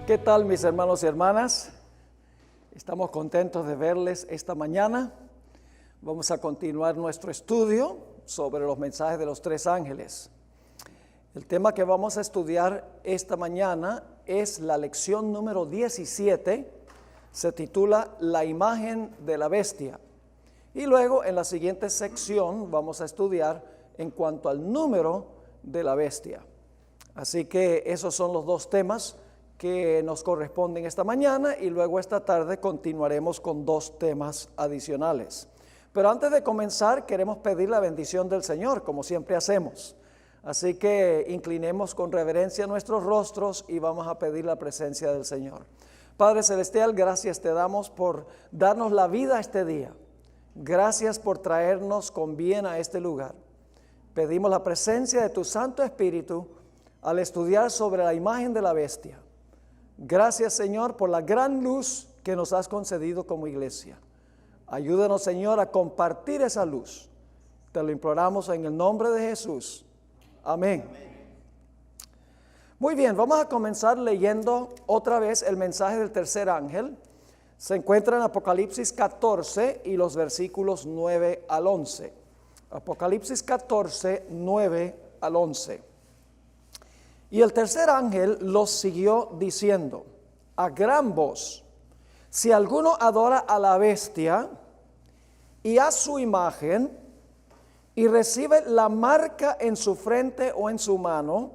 ¿Qué tal, mis hermanos y hermanas? Estamos contentos de verles esta mañana. Vamos a continuar nuestro estudio sobre los mensajes de los tres ángeles. El tema que vamos a estudiar esta mañana es la lección número 17. Se titula La imagen de la bestia. Y luego en la siguiente sección vamos a estudiar en cuanto al número de la bestia. Así que esos son los dos temas que nos corresponden esta mañana, y luego esta tarde continuaremos con dos temas adicionales. Pero antes de comenzar queremos pedir la bendición del Señor, como siempre hacemos. Así que inclinemos con reverencia nuestros rostros y vamos a pedir la presencia del Señor. Padre Celestial, gracias te damos por darnos la vida este día. Gracias por traernos con bien a este lugar. Pedimos la presencia de tu Santo Espíritu al estudiar sobre la imagen de la bestia. Gracias, Señor, por la gran luz que nos has concedido como iglesia. Ayúdanos, Señor, a compartir esa luz. Te lo imploramos en el nombre de Jesús. Amén. Muy bien, vamos a comenzar leyendo otra vez el mensaje del tercer ángel. Se encuentra en Apocalipsis 14 y los versículos 9 al 11. Apocalipsis 14, 9 al 11. Y el tercer ángel los siguió diciendo a gran voz: si alguno adora a la bestia y a su imagen y recibe la marca en su frente o en su mano,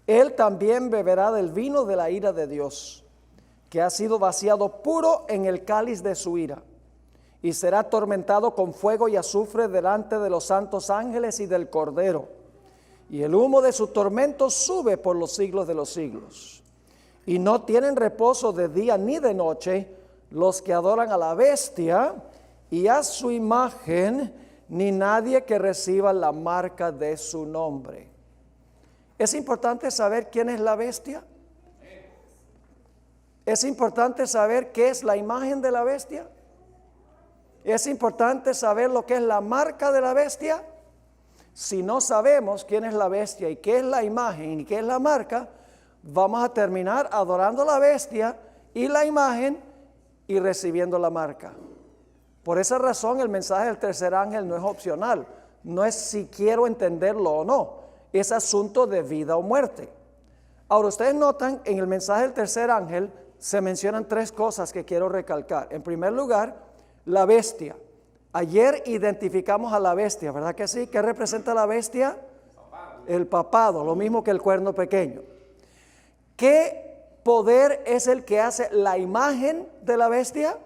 él también beberá del vino de la ira de Dios, que ha sido vaciado puro en el cáliz de su ira, y será atormentado con fuego y azufre delante de los santos ángeles y del Cordero. Y el humo de su tormento sube por los siglos de los siglos. Y no tienen reposo de día ni de noche los que adoran a la bestia y a su imagen, ni nadie que reciba la marca de su nombre. ¿Es importante saber quién es la bestia? ¿Es importante saber qué es la imagen de la bestia? ¿Es importante saber lo que es la marca de la bestia? Si no sabemos quién es la bestia y qué es la imagen y qué es la marca, vamos a terminar adorando la bestia y la imagen y recibiendo la marca. Por esa razón el mensaje del tercer ángel no es opcional, no es si quiero entenderlo o no, es asunto de vida o muerte. Ahora, ustedes notan en el mensaje del tercer ángel se mencionan tres cosas que quiero recalcar. En primer lugar, la bestia. Ayer identificamos a la bestia, ¿verdad que sí? ¿Qué representa la bestia? El papado, lo mismo que el cuerno pequeño. ¿Qué poder es el que hace la imagen de la bestia?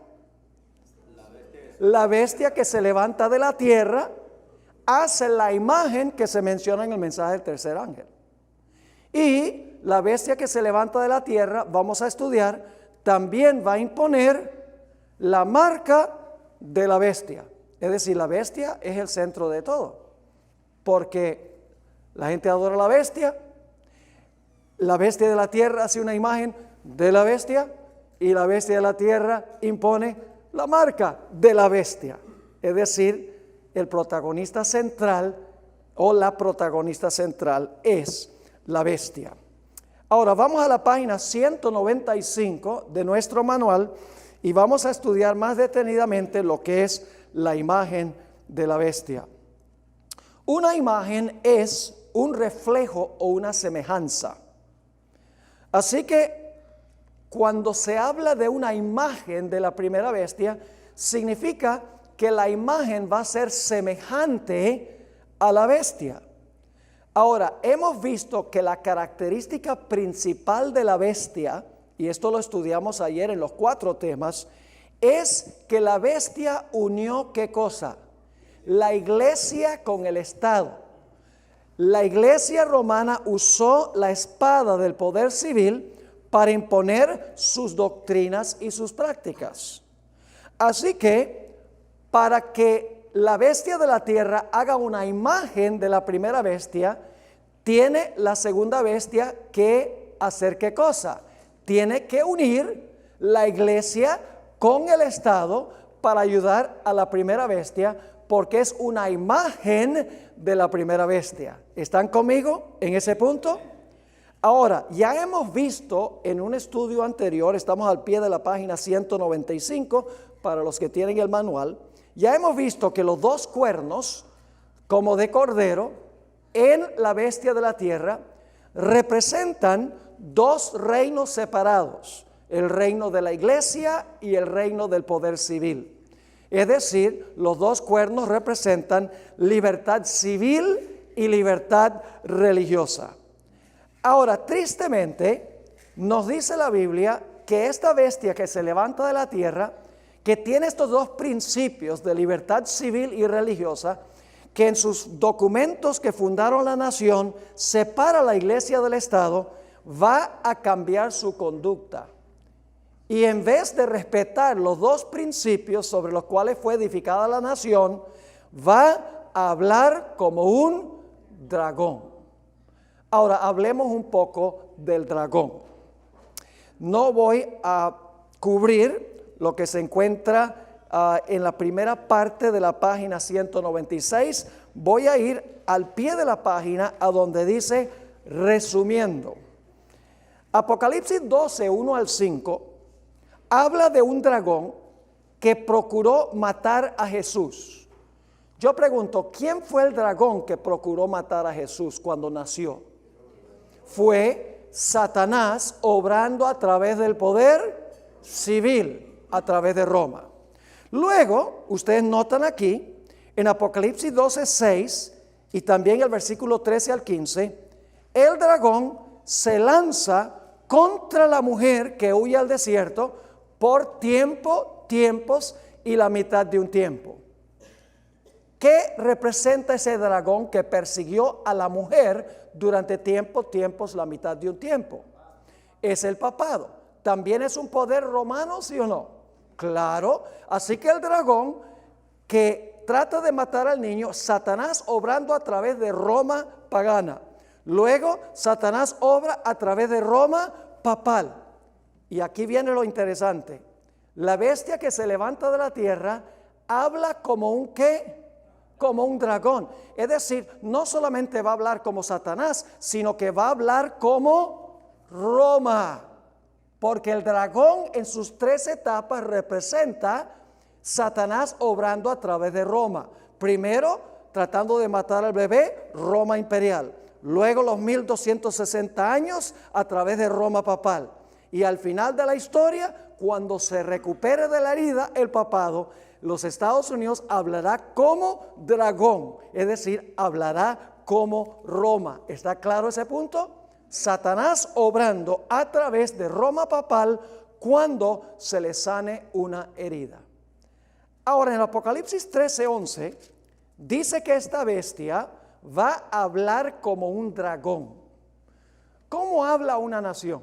La bestia que se levanta de la tierra hace la imagen que se menciona en el mensaje del tercer ángel. Y la bestia que se levanta de la tierra, vamos a estudiar, también va a imponer la marca de la bestia. Es decir, la bestia es el centro de todo, porque la gente adora a la bestia de la tierra hace una imagen de la bestia, y la bestia de la tierra impone la marca de la bestia. Es decir, el protagonista central o la protagonista central es la bestia. Ahora vamos a la página 195 de nuestro manual y vamos a estudiar más detenidamente lo que es la imagen de la bestia. Una imagen es un reflejo o una semejanza. Así que cuando se habla de una imagen de la primera bestia, significa que la imagen va a ser semejante a la bestia. Ahora, hemos visto que la característica principal de la bestia, y esto lo estudiamos ayer en los 4 temas, es que la bestia unió ¿qué cosa? La iglesia con el Estado. La iglesia romana usó la espada del poder civil para imponer sus doctrinas y sus prácticas. Así que, para que la bestia de la tierra haga una imagen de la primera bestia, tiene la segunda bestia que hacer ¿qué cosa? Tiene que unir la iglesia con el Estado para ayudar a la primera bestia, porque es una imagen de la primera bestia. ¿Están conmigo en ese punto? Ahora, ya hemos visto en un estudio anterior, estamos al pie de la página 195, para los que tienen el manual, ya hemos visto que los dos cuernos, como de cordero, en la bestia de la tierra, representan dos reinos separados, el reino de la iglesia y el reino del poder civil. Es decir, los dos cuernos representan libertad civil y libertad religiosa. Ahora, tristemente, nos dice la Biblia que esta bestia que se levanta de la tierra, que tiene estos dos principios de libertad civil y religiosa, que en sus documentos que fundaron la nación separa la iglesia del Estado, va a cambiar su conducta. Y en vez de respetar los dos principios sobre los cuales fue edificada la nación, va a hablar como un dragón. Ahora, hablemos un poco del dragón. No voy a cubrir lo que se encuentra en la primera parte de la página 196. Voy a ir al pie de la página a donde dice resumiendo. Apocalipsis 12, 1 al 5, habla de un dragón que procuró matar a Jesús. Yo pregunto, ¿quién fue el dragón que procuró matar a Jesús cuando nació? Fue Satanás obrando a través del poder civil, a través de Roma. Luego, ustedes notan aquí, en Apocalipsis 12, 6 y también el versículo 13 al 15, el dragón se lanza contra la mujer que huye al desierto por tiempos y la mitad de un tiempo. ¿Qué representa ese dragón que persiguió a la mujer durante tiempos, la mitad de un tiempo? Es el papado. ¿También es un poder romano, sí o no? Claro. Así que el dragón que trata de matar al niño, Satanás obrando a través de Roma pagana. Luego, Satanás obra a través de Roma papal. Y aquí viene lo interesante. La bestia que se levanta de la tierra habla como un ¿qué? Como un dragón. Es decir, no solamente va a hablar como Satanás, sino que va a hablar como Roma. Porque el dragón en sus tres etapas representa Satanás obrando a través de Roma. Primero, tratando de matar al bebé, Roma imperial. Luego los 1260 años a través de Roma papal. Y al final de la historia, cuando se recupere de la herida el papado, los Estados Unidos hablará como dragón, es decir, hablará como Roma. ¿Está claro ese punto? Satanás obrando a través de Roma papal cuando se le sane una herida. Ahora, en Apocalipsis 13:11 dice que esta bestia va a hablar como un dragón. ¿Cómo habla una nación?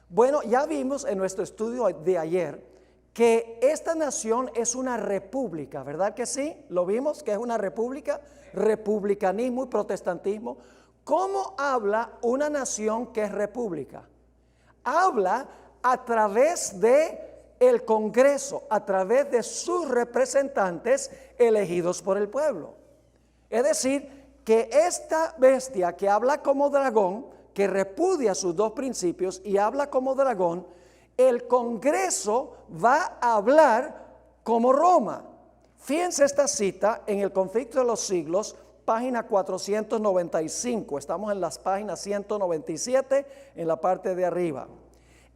Bueno, ya vimos en nuestro estudio de ayer que esta nación es una república, ¿verdad que sí? Lo vimos que es una república, republicanismo y protestantismo. ¿Cómo habla una nación que es república? Habla a través de el Congreso, a través de sus representantes elegidos por el pueblo. Es decir, que esta bestia que habla como dragón, que repudia sus dos principios y habla como dragón, el Congreso va a hablar como Roma. Fíjense esta cita en el Conflicto de los Siglos, página 495. Estamos en las páginas 197, en la parte de arriba.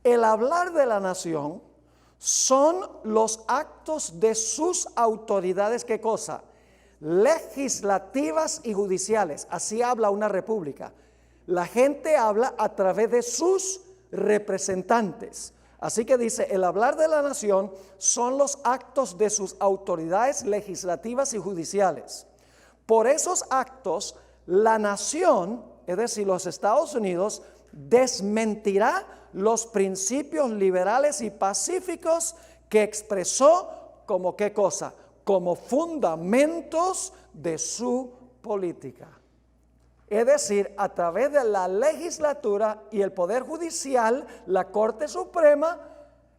El hablar de la nación son los actos de sus autoridades, ¿qué cosa? Legislativas y judiciales. Así habla una república. La gente habla a través de sus representantes. Así que dice, el hablar de la nación son los actos de sus autoridades legislativas y judiciales. Por esos actos, la nación, es decir, los Estados Unidos, desmentirá los principios liberales y pacíficos que expresó como ¿qué cosa? Como fundamentos de su política. Es decir, a través de la legislatura y el poder judicial, la Corte Suprema,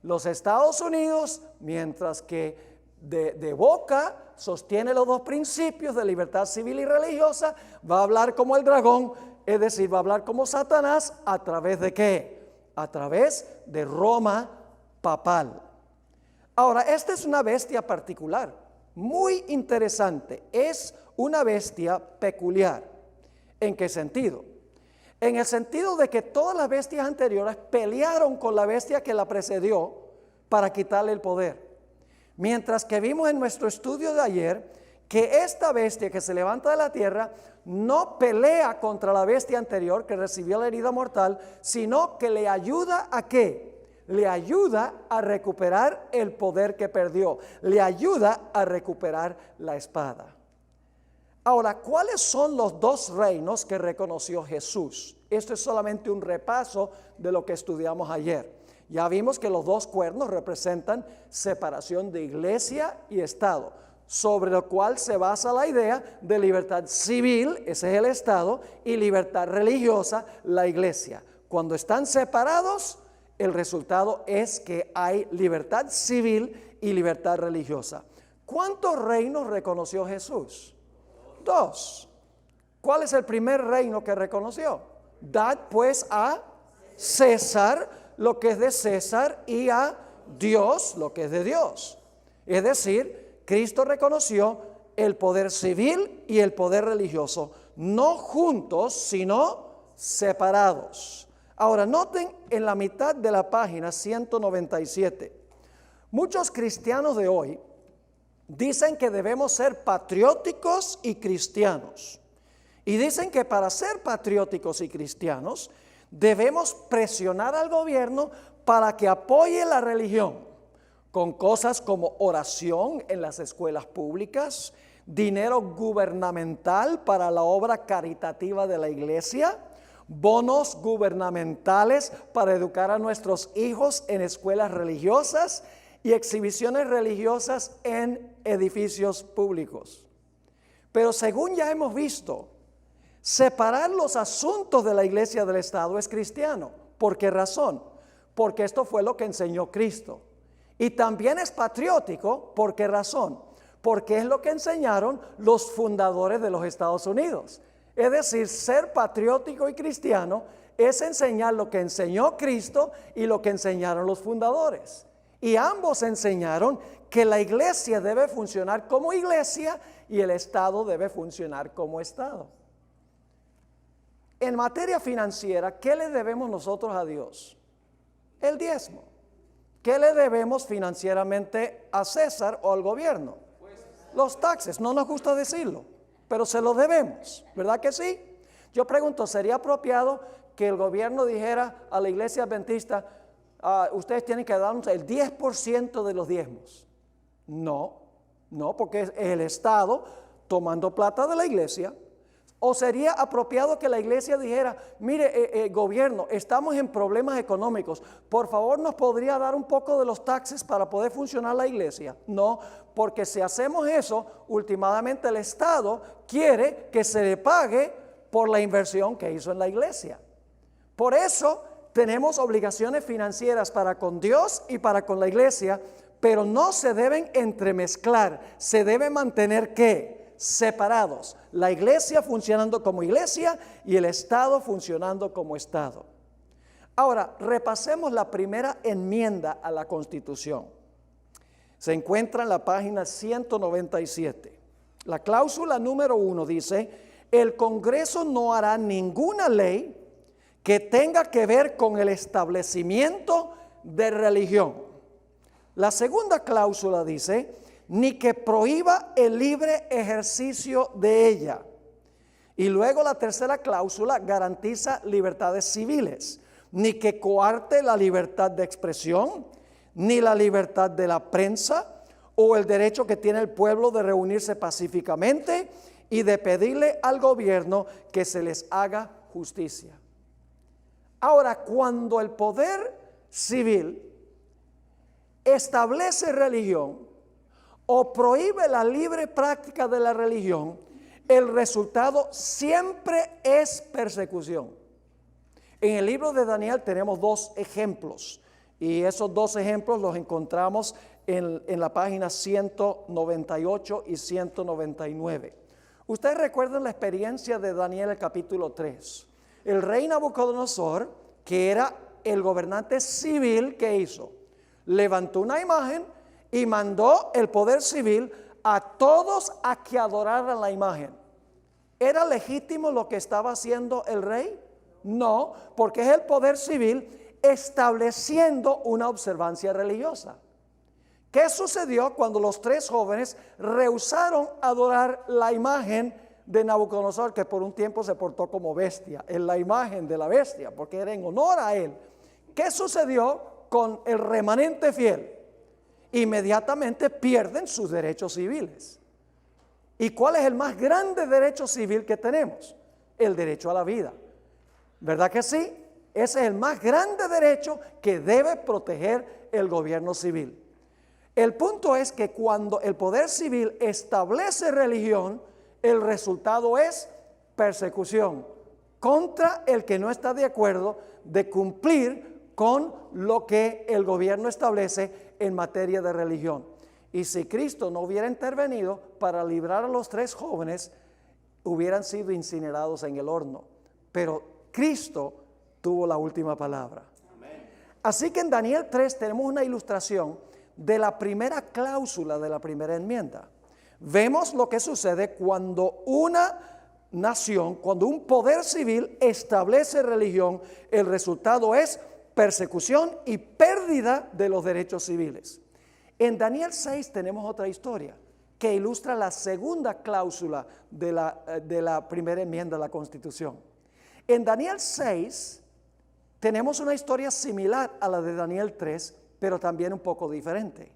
los Estados Unidos, mientras que de boca sostiene los dos principios de libertad civil y religiosa, va a hablar como el dragón es decir, va a hablar como Satanás, ¿a través de qué? A través de Roma papal. Ahora, esta es una bestia particular, muy interesante. Es una bestia peculiar. ¿En qué sentido? En el sentido de que todas las bestias anteriores pelearon con la bestia que la precedió para quitarle el poder. Mientras que vimos en nuestro estudio de ayer que esta bestia que se levanta de la tierra no pelea contra la bestia anterior que recibió la herida mortal, sino que le ayuda ¿a qué? Le ayuda a recuperar el poder que perdió, le ayuda a recuperar la espada. Ahora, ¿cuáles son los dos reinos que reconoció Jesús? Esto es solamente un repaso de lo que estudiamos ayer. Ya vimos que los dos cuernos representan separación de iglesia y Estado, sobre lo cual se basa la idea de libertad civil, ese es el Estado, y libertad religiosa, la iglesia. Cuando están separados, el resultado es que hay libertad civil y libertad religiosa. ¿Cuántos reinos reconoció Jesús? Dos. ¿Cuál es el primer reino que reconoció? Dad pues a César lo que es de César y a Dios lo que es de Dios. Es decir, Cristo reconoció el poder civil y el poder religioso, no juntos, sino separados. Ahora, noten en la mitad de la página 197, muchos cristianos de hoy dicen que debemos ser patrióticos y cristianos. Y dicen que para ser patrióticos y cristianos debemos presionar al gobierno para que apoye la religión con cosas como oración en las escuelas públicas, dinero gubernamental para la obra caritativa de la iglesia, bonos gubernamentales para educar a nuestros hijos en escuelas religiosas y exhibiciones religiosas en edificios públicos. Pero según ya hemos visto, separar los asuntos de la iglesia del Estado es cristiano. ¿Por qué razón? Porque esto fue lo que enseñó Cristo. Y también es patriótico. ¿Por qué razón? Porque es lo que enseñaron los fundadores de los Estados Unidos. Es decir, ser patriótico y cristiano es enseñar lo que enseñó Cristo y lo que enseñaron los fundadores. Y ambos enseñaron que la iglesia debe funcionar como iglesia y el Estado debe funcionar como Estado. En materia financiera, ¿qué le debemos nosotros a Dios? El diezmo. ¿Qué le debemos financieramente a César o al gobierno? Los taxes. No nos gusta decirlo, pero se los debemos, ¿verdad que sí? Yo pregunto, ¿sería apropiado que el gobierno dijera a la iglesia adventista, ustedes tienen que darnos el 10% de los diezmos? No, porque es el Estado tomando plata de la iglesia. ¿O sería apropiado que la iglesia dijera, mire, gobierno, estamos en problemas económicos, por favor nos podría dar un poco de los taxes para poder funcionar la iglesia? No, porque si hacemos eso, últimamente el Estado quiere que se le pague por la inversión que hizo en la iglesia. Por eso tenemos obligaciones financieras para con Dios y para con la iglesia, pero no se deben entremezclar, se debe mantener ¿qué? Separados, la iglesia funcionando como iglesia y el Estado funcionando como Estado. Ahora, repasemos la primera enmienda a la Constitución. Se encuentra en la página 197. La cláusula número 1 dice, el Congreso no hará ninguna ley que tenga que ver con el establecimiento de religión. La segunda cláusula dice, ni que prohíba el libre ejercicio de ella. Y luego la tercera cláusula garantiza libertades civiles, ni que coarte la libertad de expresión, ni la libertad de la prensa, o el derecho que tiene el pueblo de reunirse pacíficamente y de pedirle al gobierno que se les haga justicia. Ahora, cuando el poder civil establece religión, o prohíbe la libre práctica de la religión, el resultado siempre es persecución. En el libro de Daniel tenemos dos ejemplos, y esos dos ejemplos los encontramos en la página 198 y 199. Ustedes recuerdan la experiencia de Daniel el capítulo 3. El rey Nabucodonosor, que era el gobernante civil, ¿qué hizo? Levantó una imagen y mandó el poder civil a todos a que adoraran la imagen. ¿Era legítimo lo que estaba haciendo el rey? No, porque es el poder civil estableciendo una observancia religiosa. ¿Qué sucedió cuando los tres jóvenes rehusaron adorar la imagen de Nabucodonosor, que por un tiempo se portó como bestia, en la imagen de la bestia, porque era en honor a él? ¿Qué sucedió con el remanente fiel? Inmediatamente pierden sus derechos civiles. ¿Y cuál es el más grande derecho civil que tenemos? El derecho a la vida. ¿Verdad que sí? Ese es el más grande derecho que debe proteger el gobierno civil. El punto es que cuando el poder civil establece religión, el resultado es persecución contra el que no está de acuerdo de cumplir con lo que el gobierno establece en materia de religión. Y si Cristo no hubiera intervenido para librar a los tres jóvenes, hubieran sido incinerados en el horno. Pero Cristo tuvo la última palabra. Amén. Así que en Daniel 3 tenemos una ilustración de la primera cláusula de la primera enmienda. Vemos lo que sucede cuando una nación, cuando un poder civil establece religión, el resultado es persecución y pérdida de los derechos civiles. En Daniel 6 tenemos otra historia que ilustra la segunda cláusula de la primera enmienda de la Constitución. En Daniel 6 tenemos una historia similar a la de Daniel 3, pero también un poco diferente.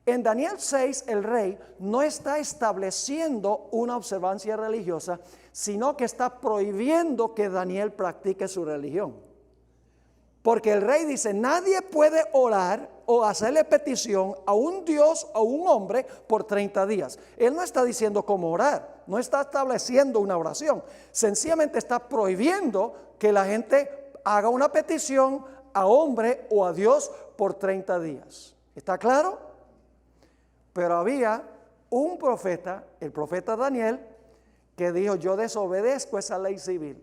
En Daniel 6 el rey no está estableciendo una observancia religiosa, sino que está prohibiendo que Daniel practique su religión. Porque el rey dice, nadie puede orar o hacerle petición a un Dios o un hombre por 30 días. Él no está diciendo cómo orar, no está estableciendo una oración. Sencillamente está prohibiendo que la gente haga una petición a hombre o a Dios por 30 días. ¿Está claro? Pero había un profeta, el profeta Daniel, que dijo, yo desobedezco esa ley civil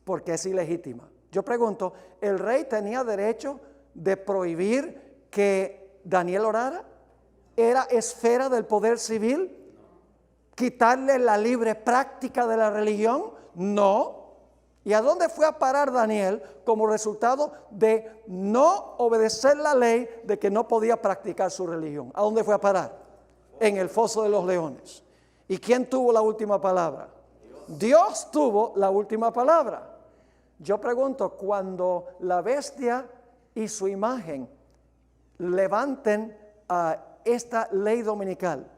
porque es ilegítima. Yo pregunto, ¿el rey tenía derecho de prohibir que Daniel orara? ¿Era esfera del poder civil quitarle la libre práctica de la religión? No. ¿Y a dónde fue a parar Daniel como resultado de no obedecer la ley de que no podía practicar su religión? ¿A dónde fue a parar? En el foso de los leones. ¿Y quién tuvo la última palabra? Dios tuvo la última palabra. Yo pregunto, cuando la bestia y su imagen levanten esta ley dominical,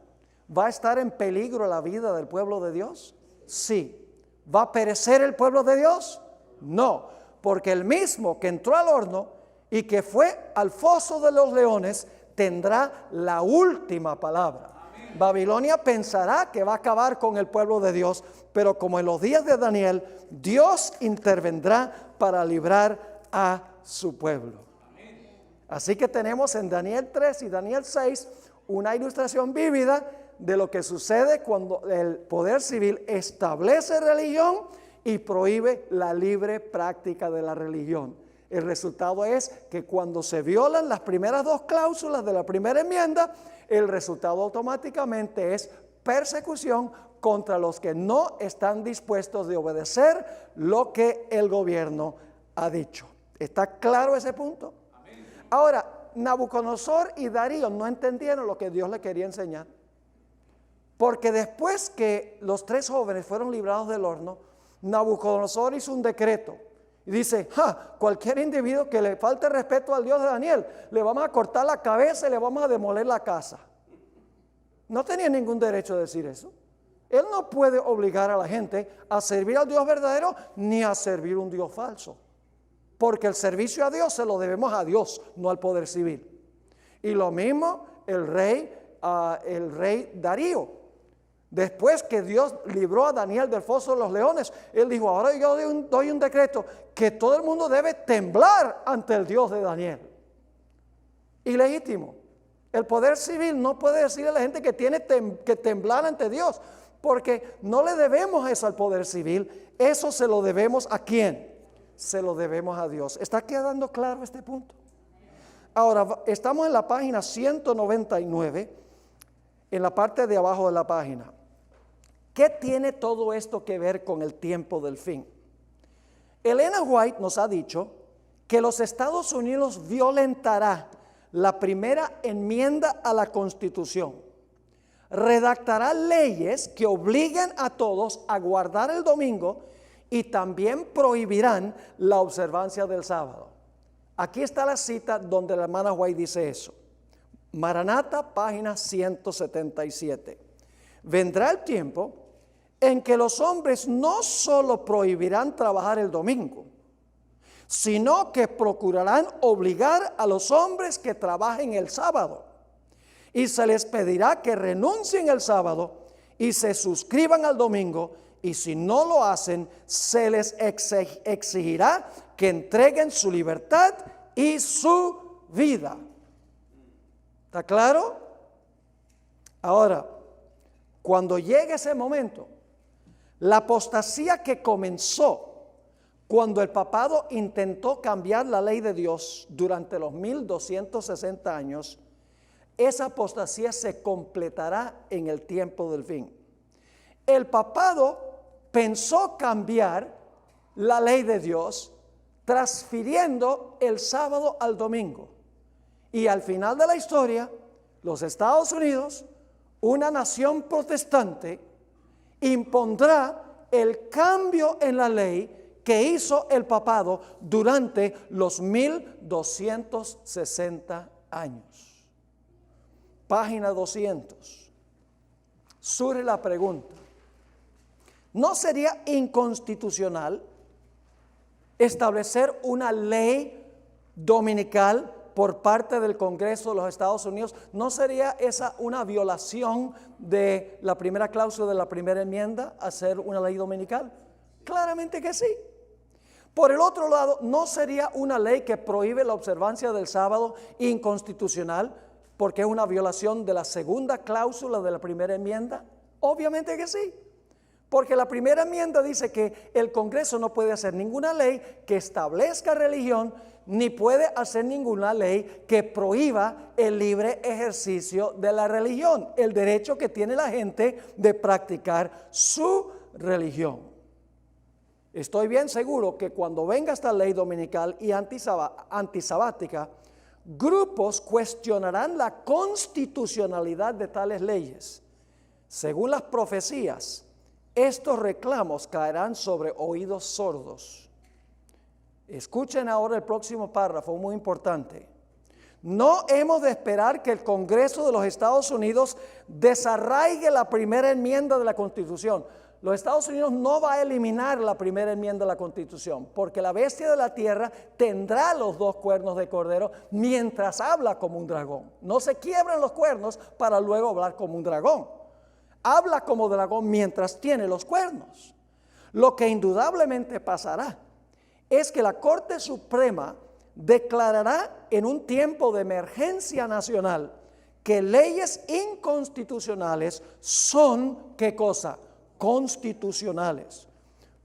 ¿va a estar en peligro la vida del pueblo de Dios? Sí. ¿Va a perecer el pueblo de Dios? No, porque el mismo que entró al horno y que fue al foso de los leones tendrá la última palabra. Amén. Babilonia pensará que va a acabar con el pueblo de Dios, pero como en los días de Daniel, Dios intervendrá para librar a su pueblo. Amén. Así que tenemos en Daniel 3 y Daniel 6 una ilustración vívida de lo que sucede cuando el poder civil establece religión y prohíbe la libre práctica de la religión. El resultado es que cuando se violan las primeras dos cláusulas de la primera enmienda, el resultado automáticamente es persecución contra los que no están dispuestos de obedecer lo que el gobierno ha dicho. ¿Está claro ese punto? Amén. Ahora, Nabucodonosor y Darío no entendieron lo que Dios le quería enseñar. Porque después que los tres jóvenes fueron librados del horno, Nabucodonosor hizo un decreto y dice, cualquier individuo que le falte respeto al Dios de Daniel, le vamos a cortar la cabeza y le vamos a demoler la casa. No tenía ningún derecho a decir eso. Él no puede obligar a la gente a servir al Dios verdadero ni a servir un Dios falso. Porque el servicio a Dios se lo debemos a Dios, no al poder civil. Y lo mismo el rey Darío. Después que Dios libró a Daniel del foso de los leones, él dijo, ahora yo doy un decreto que todo el mundo debe temblar ante el Dios de Daniel. Ilegítimo. El poder civil no puede decirle a la gente que tiene que temblar ante Dios, porque no le debemos eso al poder civil, eso se lo debemos ¿a quién? Se lo debemos a Dios. ¿Está quedando claro este punto? Ahora, estamos en la página 199, en la parte de abajo de la página. ¿Qué tiene todo esto que ver con el tiempo del fin? Elena White nos ha dicho que los Estados Unidos violentará la primera enmienda a la Constitución, redactará leyes que obliguen a todos a guardar el domingo y también prohibirán la observancia del sábado. Aquí está la cita donde la hermana White dice eso. Maranata, página 177. Vendrá el tiempo en que los hombres no solo prohibirán trabajar el domingo, sino que procurarán obligar a los hombres que trabajen el sábado. Y se les pedirá que renuncien el sábado y se suscriban al domingo, y si no lo hacen, se les exigirá que entreguen su libertad y su vida. ¿Está claro? Ahora, cuando llegue ese momento, la apostasía que comenzó cuando el papado intentó cambiar la ley de Dios durante los 1260 años, esa apostasía se completará en el tiempo del fin. El papado pensó cambiar la ley de Dios transfiriendo el sábado al domingo. Y al final de la historia, los Estados Unidos, una nación protestante, impondrá el cambio en la ley que hizo el papado durante los 1260 años. Página 200. Surge la pregunta: ¿no sería inconstitucional establecer una ley dominical por parte del Congreso de los Estados Unidos? ¿No sería esa una violación de la primera cláusula de la primera enmienda, hacer una ley dominical? Claramente que sí. Por el otro lado, ¿no sería una ley que prohíbe la observancia del sábado inconstitucional porque es una violación de la segunda cláusula de la primera enmienda? Obviamente que sí. Porque la primera enmienda dice que el Congreso no puede hacer ninguna ley que establezca religión, ni puede hacer ninguna ley que prohíba el libre ejercicio de la religión, el derecho que tiene la gente de practicar su religión. Estoy bien seguro que cuando venga esta ley dominical y antisabática, grupos cuestionarán la constitucionalidad de tales leyes. Según las profecías, estos reclamos caerán sobre oídos sordos. Escuchen ahora el próximo párrafo, muy importante. No hemos de esperar que el Congreso de los Estados Unidos desarraigue la primera enmienda de la Constitución. Los Estados Unidos no va a eliminar la primera enmienda de la Constitución, porque la bestia de la tierra tendrá los dos cuernos de cordero mientras habla como un dragón. No se quiebran los cuernos para luego hablar como un dragón. Habla como dragón mientras tiene los cuernos. Lo que indudablemente pasará es que la Corte Suprema declarará en un tiempo de emergencia nacional que leyes inconstitucionales son, ¿qué cosa? Constitucionales.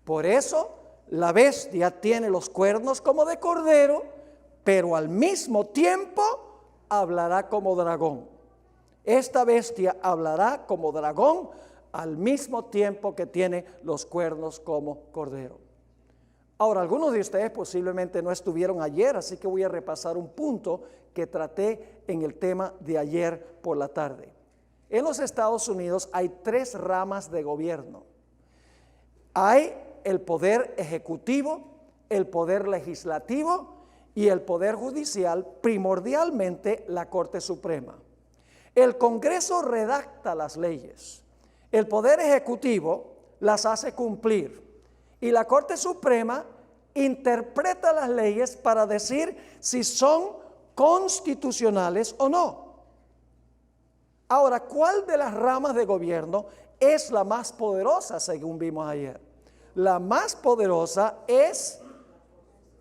Por eso la bestia tiene los cuernos como de cordero, pero al mismo tiempo hablará como dragón. Esta bestia hablará como dragón al mismo tiempo que tiene los cuernos como cordero. Ahora, algunos de ustedes posiblemente no estuvieron ayer, así que voy a repasar un punto que traté en el tema de ayer por la tarde. En los Estados Unidos hay tres ramas de gobierno. Hay el poder ejecutivo, el poder legislativo y el poder judicial, primordialmente la Corte Suprema. El Congreso redacta las leyes, el poder ejecutivo las hace cumplir y la Corte Suprema interpreta las leyes para decir si son constitucionales o no. Ahora, ¿cuál de las ramas de gobierno es la más poderosa según vimos ayer? La más poderosa es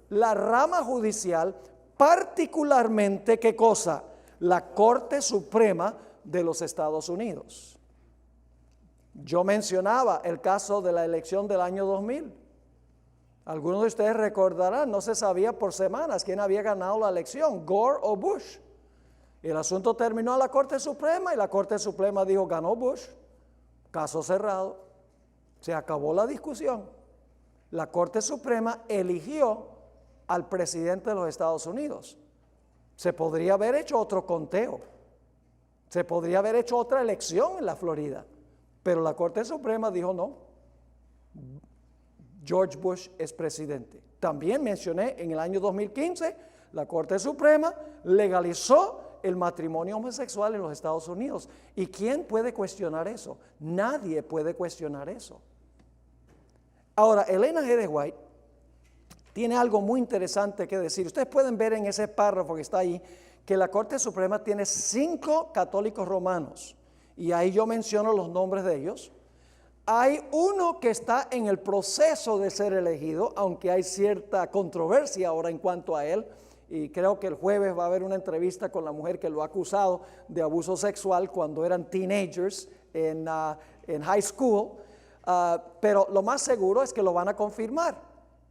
la rama judicial, particularmente, ¿qué cosa? La Corte Suprema de los Estados Unidos. Yo mencionaba el caso de la elección del año 2000. Algunos de ustedes recordarán, no se sabía por semanas quién había ganado la elección, Gore o Bush. El asunto terminó en la Corte Suprema y la Corte Suprema dijo, ganó Bush, caso cerrado, se acabó la discusión. La Corte Suprema eligió al presidente de los Estados Unidos. Se podría haber hecho otro conteo, se podría haber hecho otra elección en la Florida, pero la Corte Suprema dijo no, George Bush es presidente. También mencioné en el año 2015, la Corte Suprema legalizó el matrimonio homosexual en los Estados Unidos. ¿Y quién puede cuestionar eso? Nadie puede cuestionar eso. Ahora, Elena G. de White tiene algo muy interesante que decir. Ustedes pueden ver en ese párrafo que está ahí que la Corte Suprema tiene 5 católicos romanos. Y ahí yo menciono los nombres de ellos. Hay uno que está en el proceso de ser elegido, aunque hay cierta controversia ahora en cuanto a él. Y creo que el jueves va a haber una entrevista con la mujer que lo ha acusado de abuso sexual cuando eran teenagers en high school. Pero lo más seguro es que lo van a confirmar.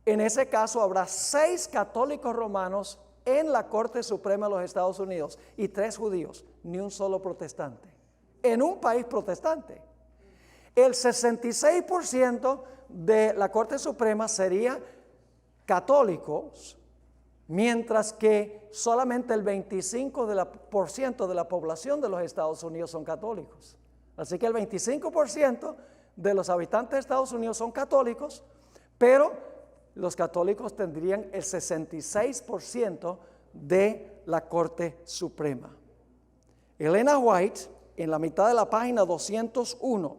En ese caso habrá 6 católicos romanos en la Corte Suprema de los Estados Unidos y 3 judíos, ni un solo protestante. En un país protestante. El 66% de la Corte Suprema sería católicos, mientras que solamente el 25% de la población de los Estados Unidos son católicos. Así que el 25% de los habitantes de Estados Unidos son católicos, pero los católicos tendrían el 66% de la Corte Suprema. Elena White, en la mitad de la página 201,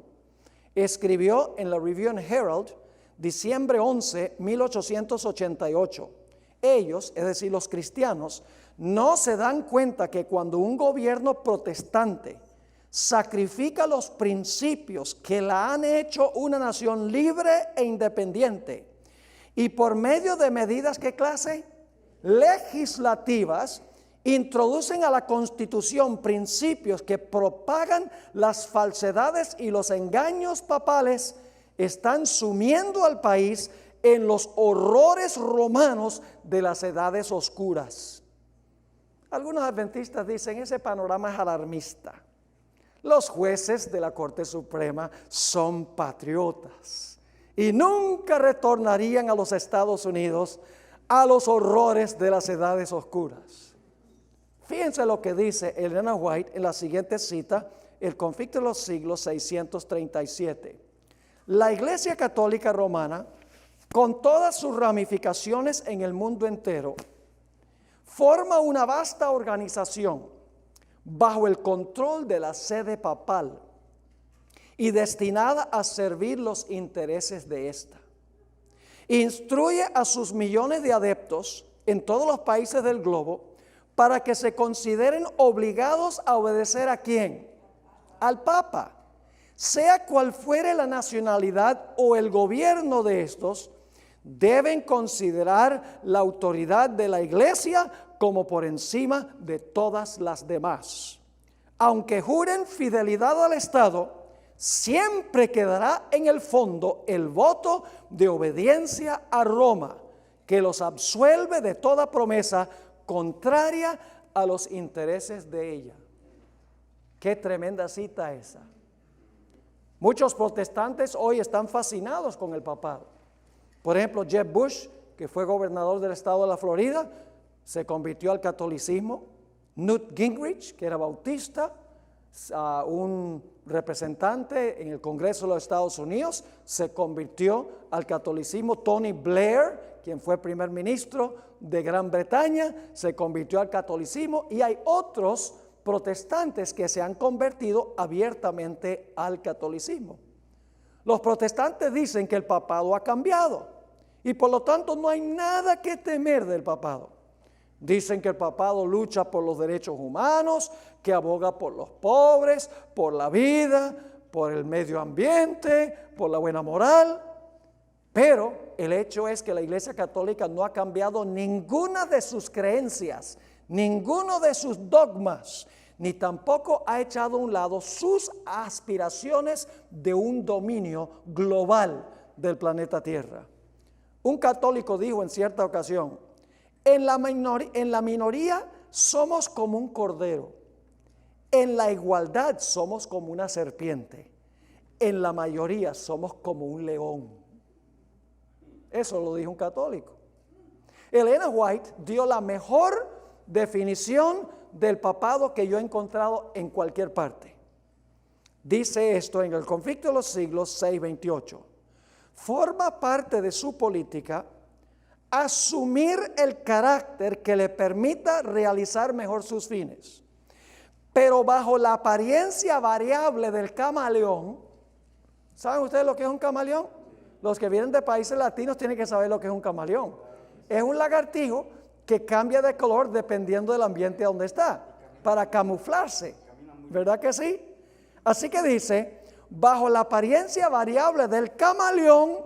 escribió en la Review and Herald, diciembre 11, 1888, ellos, es decir, los cristianos, no se dan cuenta que cuando un gobierno protestante sacrifica los principios que la han hecho una nación libre e independiente y por medio de medidas, ¿qué clase? Legislativas, introducen a la Constitución principios que propagan las falsedades y los engaños papales, están sumiendo al país en los horrores romanos de las edades oscuras. Algunos adventistas dicen, ese panorama es alarmista. Los jueces de la Corte Suprema son patriotas y nunca retornarían a los Estados Unidos a los horrores de las edades oscuras. Fíjense lo que dice Elena White en la siguiente cita, El conflicto de los siglos 637. La Iglesia Católica Romana, con todas sus ramificaciones en el mundo entero, forma una vasta organización bajo el control de la sede papal y destinada a servir los intereses de ésta. Instruye a sus millones de adeptos en todos los países del globo para que se consideren obligados a obedecer ¿a quién? Al Papa. Sea cual fuere la nacionalidad o el gobierno de estos, deben considerar la autoridad de la Iglesia como por encima de todas las demás. Aunque juren fidelidad al Estado, siempre quedará en el fondo el voto de obediencia a Roma, que los absuelve de toda promesa contraria a los intereses de ella. Qué tremenda cita esa. Muchos protestantes hoy están fascinados con el papado. Por ejemplo, Jeb Bush, que fue gobernador del estado de la Florida, se convirtió al catolicismo. Newt Gingrich, que era bautista, un representante en el Congreso de los Estados Unidos, se convirtió al catolicismo. Tony Blair, quien fue primer ministro de Gran Bretaña, se convirtió al catolicismo, y hay otros protestantes que se han convertido abiertamente al catolicismo. Los protestantes dicen que el papado ha cambiado y por lo tanto no hay nada que temer del papado. Dicen que el papado lucha por los derechos humanos, que aboga por los pobres, por la vida, por el medio ambiente, por la buena moral. Pero el hecho es que la Iglesia Católica no ha cambiado ninguna de sus creencias, ninguno de sus dogmas, ni tampoco ha echado a un lado sus aspiraciones de un dominio global del planeta Tierra. Un católico dijo en cierta ocasión, en la minoría somos como un cordero, en la igualdad somos como una serpiente, en la mayoría somos como un león. Eso lo dijo un católico. Elena White dio la mejor definición del papado que yo he encontrado en cualquier parte. Dice esto en El conflicto de los siglos 6:28. Forma parte de su política asumir el carácter que le permita realizar mejor sus fines, pero bajo la apariencia variable del camaleón. ¿Saben ustedes lo que es un camaleón? Los que vienen de países latinos tienen que saber lo que es un camaleón. Es un lagartijo que cambia de color dependiendo del ambiente donde está, para camuflarse, ¿verdad que sí? Así que dice, bajo la apariencia variable del camaleón,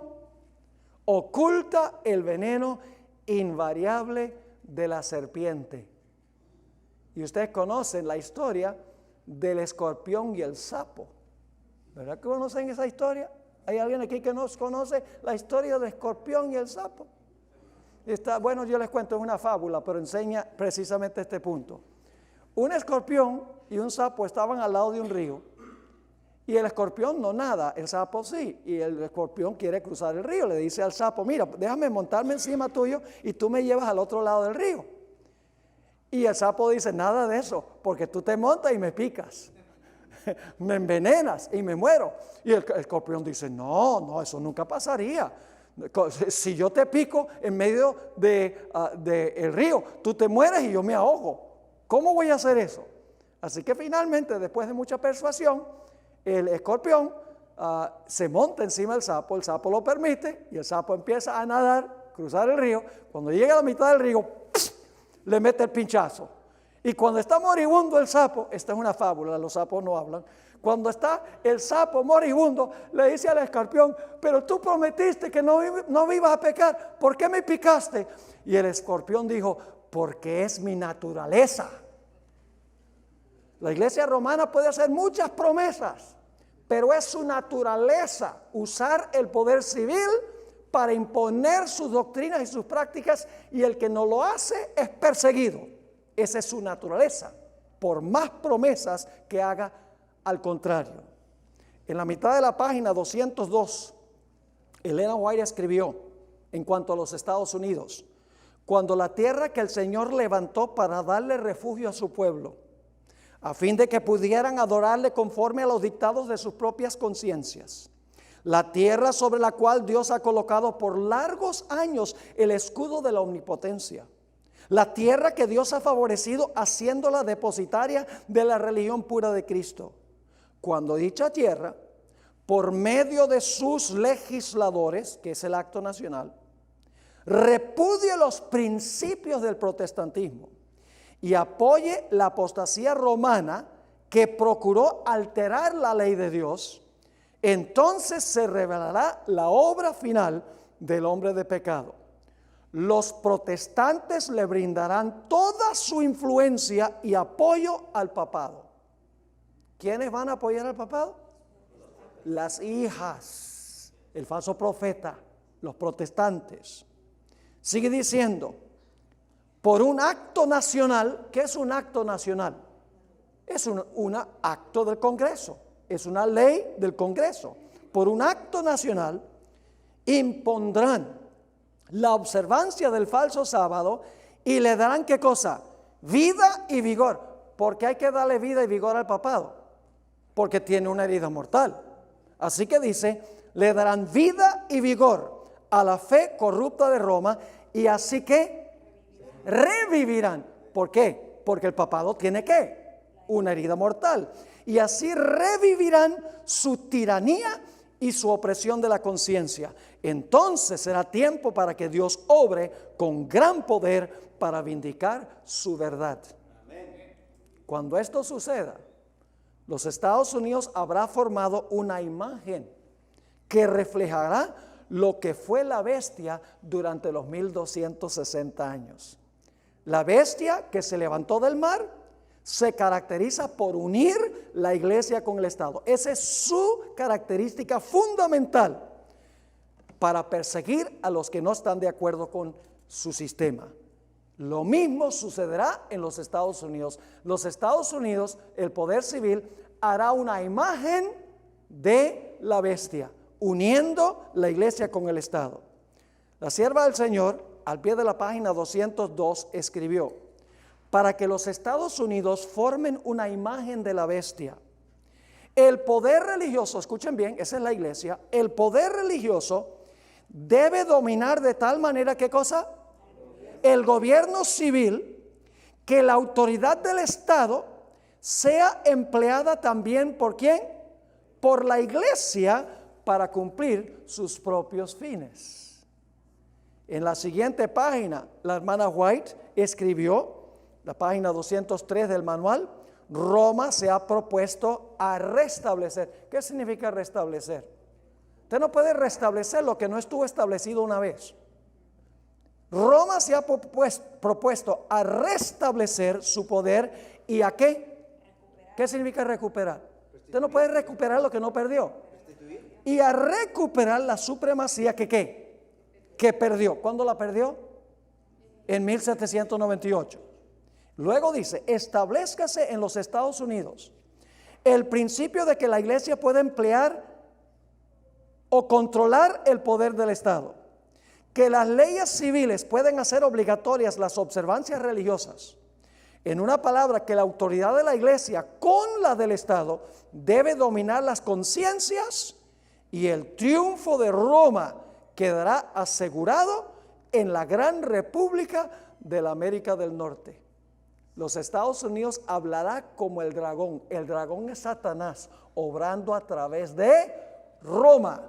oculta el veneno invariable de la serpiente. Y ustedes conocen la historia del escorpión y el sapo, ¿verdad que conocen esa historia? ¿Hay alguien aquí que no conoce la historia del escorpión y el sapo? Bueno, yo les cuento, es una fábula, pero enseña precisamente este punto. Un escorpión y un sapo estaban al lado de un río, y el escorpión no nada, el sapo sí, y el escorpión quiere cruzar el río. Le dice al sapo, mira, déjame montarme encima tuyo y tú me llevas al otro lado del río. Y el sapo dice, nada de eso, porque tú te montas y me picas, me envenenas y me muero. Y el escorpión dice, no, eso nunca pasaría. Si yo te pico en medio del río, tú te mueres y yo me ahogo. ¿Cómo voy a hacer eso? Así que finalmente, después de mucha persuasión, el escorpión se monta encima del sapo, el sapo lo permite y el sapo empieza a nadar, cruzar el río. Cuando llega a la mitad del río, ¡pss!, le mete el pinchazo. Y cuando está moribundo el sapo, esta es una fábula, los sapos no hablan. Cuando está el sapo moribundo, le dice al escorpión, pero tú prometiste que no me ibas a pecar, ¿por qué me picaste? Y el escorpión dijo, porque es mi naturaleza. La iglesia romana puede hacer muchas promesas, pero es su naturaleza usar el poder civil para imponer sus doctrinas y sus prácticas, y el que no lo hace es perseguido. Esa es su naturaleza, por más promesas que haga. Al contrario, en la mitad de la página 202, Elena White escribió en cuanto a los Estados Unidos, cuando la tierra que el Señor levantó para darle refugio a su pueblo, a fin de que pudieran adorarle conforme a los dictados de sus propias conciencias, la tierra sobre la cual Dios ha colocado por largos años el escudo de la omnipotencia, la tierra que Dios ha favorecido haciéndola depositaria de la religión pura de Cristo. Cuando dicha tierra, por medio de sus legisladores, que es el acto nacional, repudie los principios del protestantismo y apoye la apostasía romana que procuró alterar la ley de Dios, entonces se revelará la obra final del hombre de pecado. Los protestantes le brindarán toda su influencia y apoyo al papado. ¿Quiénes van a apoyar al papado? Las hijas, el falso profeta, los protestantes. Sigue diciendo, por un acto nacional. ¿Qué es un acto nacional? Es un acto del Congreso, es una ley del Congreso. Por un acto nacional impondrán la observancia del falso sábado y le darán, ¿qué cosa? Vida y vigor. ¿Por qué hay que darle vida y vigor al papado? Porque tiene una herida mortal. Así que dice, le darán vida y vigor a la fe corrupta de Roma, y así que revivirán. ¿Por qué? Porque el papado tiene ¿qué? Una herida mortal. Y así revivirán su tiranía y su opresión de la conciencia. Entonces será tiempo para que Dios obre con gran poder para vindicar su verdad. Cuando esto suceda, los Estados Unidos habrá formado una imagen que reflejará lo que fue la bestia durante los 1260 años. La bestia que se levantó del mar se caracteriza por unir la iglesia con el Estado. Esa es su característica fundamental para perseguir a los que no están de acuerdo con su sistema. Lo mismo sucederá en los Estados Unidos. Los Estados Unidos, el poder civil, hará una imagen de la bestia, uniendo la iglesia con el Estado. La sierva del Señor, al pie de la página 202, escribió: para que los Estados Unidos formen una imagen de la bestia, el poder religioso, escuchen bien, esa es la iglesia, el poder religioso debe dominar de tal manera, ¿qué cosa? El gobierno civil, que la autoridad del Estado sea empleada también ¿por quién? Por la iglesia para cumplir sus propios fines. En la siguiente página, la hermana White escribió, la página 203 del manual: Roma se ha propuesto a restablecer. ¿Qué significa restablecer? Usted no puede restablecer lo que no estuvo establecido una vez. Roma se ha propuesto a restablecer su poder. ¿Y a qué? ¿Qué significa recuperar? Usted no puede recuperar lo que no perdió. Y a recuperar la supremacía que ¿qué? Que perdió. ¿Cuándo la perdió? En 1798. Luego dice: establezcase en los Estados Unidos el principio de que la iglesia puede emplear o controlar el poder del Estado, que las leyes civiles pueden hacer obligatorias las observancias religiosas. En una palabra, que la autoridad de la iglesia con la del Estado debe dominar las conciencias, y el triunfo de Roma quedará asegurado en la gran república de la América del Norte. Los Estados Unidos hablará como el dragón. El dragón es Satanás, obrando a través de Roma.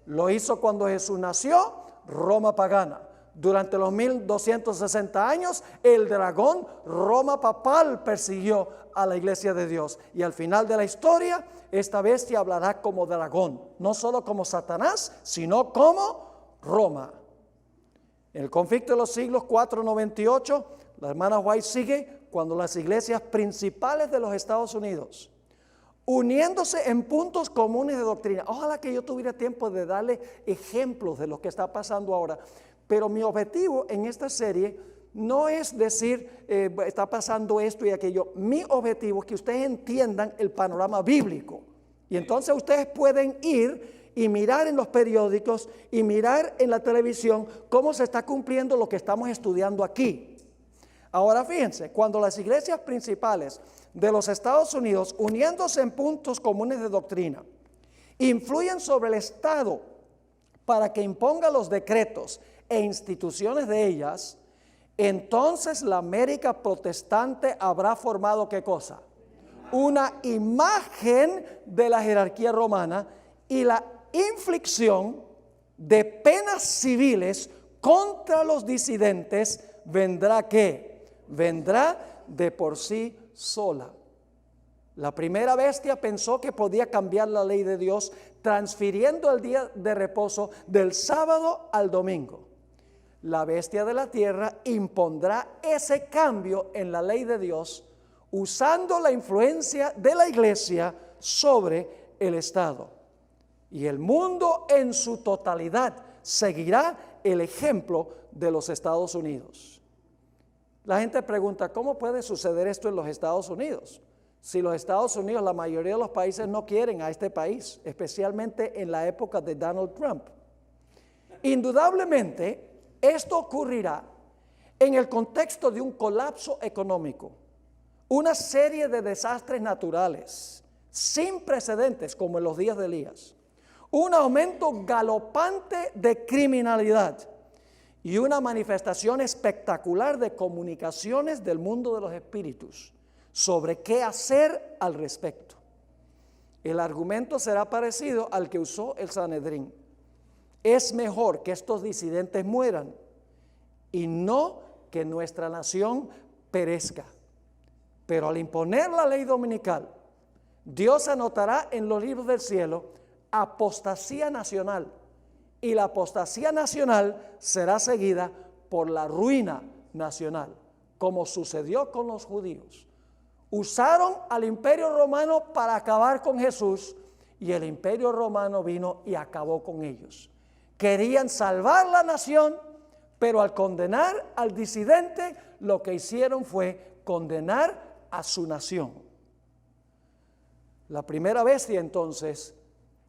Lo hizo cuando Jesús nació, Roma pagana. Durante los 1260 años, el dragón, Roma papal, persiguió a la iglesia de Dios. Y al final de la historia, esta bestia hablará como dragón, no solo como Satanás, sino como Roma. En el conflicto de los siglos 498, la hermana White sigue: cuando las iglesias principales de los Estados Unidos, uniéndose en puntos comunes de doctrina. Ojalá que yo tuviera tiempo de darle ejemplos de lo que está pasando ahora, pero mi objetivo en esta serie no es decir está pasando esto y aquello. Mi objetivo es que ustedes entiendan el panorama bíblico, y entonces ustedes pueden ir y mirar en los periódicos y mirar en la televisión cómo se está cumpliendo lo que estamos estudiando aquí. Ahora fíjense, cuando las iglesias principales de los Estados Unidos, uniéndose en puntos comunes de doctrina, influyen sobre el Estado para que imponga los decretos e instituciones de ellas, entonces la América protestante habrá formado ¿qué cosa? Una imagen de la jerarquía romana, y la inflicción de penas civiles contra los disidentes vendrá ¿qué? Vendrá de por sí sola. La primera bestia pensó que podía cambiar la ley de Dios transfiriendo el día de reposo del sábado al domingo. La bestia de la tierra impondrá ese cambio en la ley de Dios usando la influencia de la iglesia sobre el Estado. Y el mundo en su totalidad seguirá el ejemplo de los Estados Unidos. La gente pregunta: ¿cómo puede suceder esto en los Estados Unidos? Si los Estados Unidos, la mayoría de los países no quieren a este país, especialmente en la época de Donald Trump. Indudablemente, esto ocurrirá en el contexto de un colapso económico, una serie de desastres naturales sin precedentes como en los días de Elías, un aumento galopante de criminalidad y una manifestación espectacular de comunicaciones del mundo de los espíritus sobre qué hacer al respecto. El argumento será parecido al que usó el Sanedrín: es mejor que estos disidentes mueran y no que nuestra nación perezca. Pero al imponer la ley dominical, Dios anotará en los libros del cielo apostasía nacional, y la apostasía nacional será seguida por la ruina nacional, como sucedió con los judíos. Usaron al Imperio Romano para acabar con Jesús y el Imperio Romano vino y acabó con ellos. Querían salvar la nación, pero al condenar al disidente, lo que hicieron fue condenar a su nación. La primera bestia entonces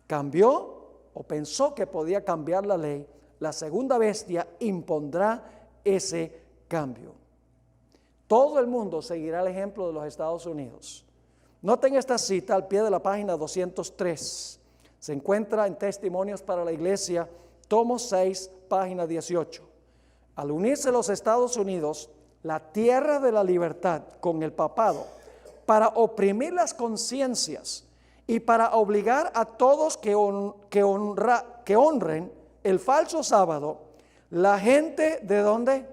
cambió o pensó que podía cambiar la ley. La segunda bestia impondrá ese cambio. Todo el mundo seguirá el ejemplo de los Estados Unidos. Noten esta cita al pie de la página 203. Se encuentra en Testimonios para la Iglesia, tomo 6, página 18. Al unirse los Estados Unidos, la tierra de la libertad, con el papado, para oprimir las conciencias y para obligar a todos que honren el falso sábado, la gente ¿de dónde?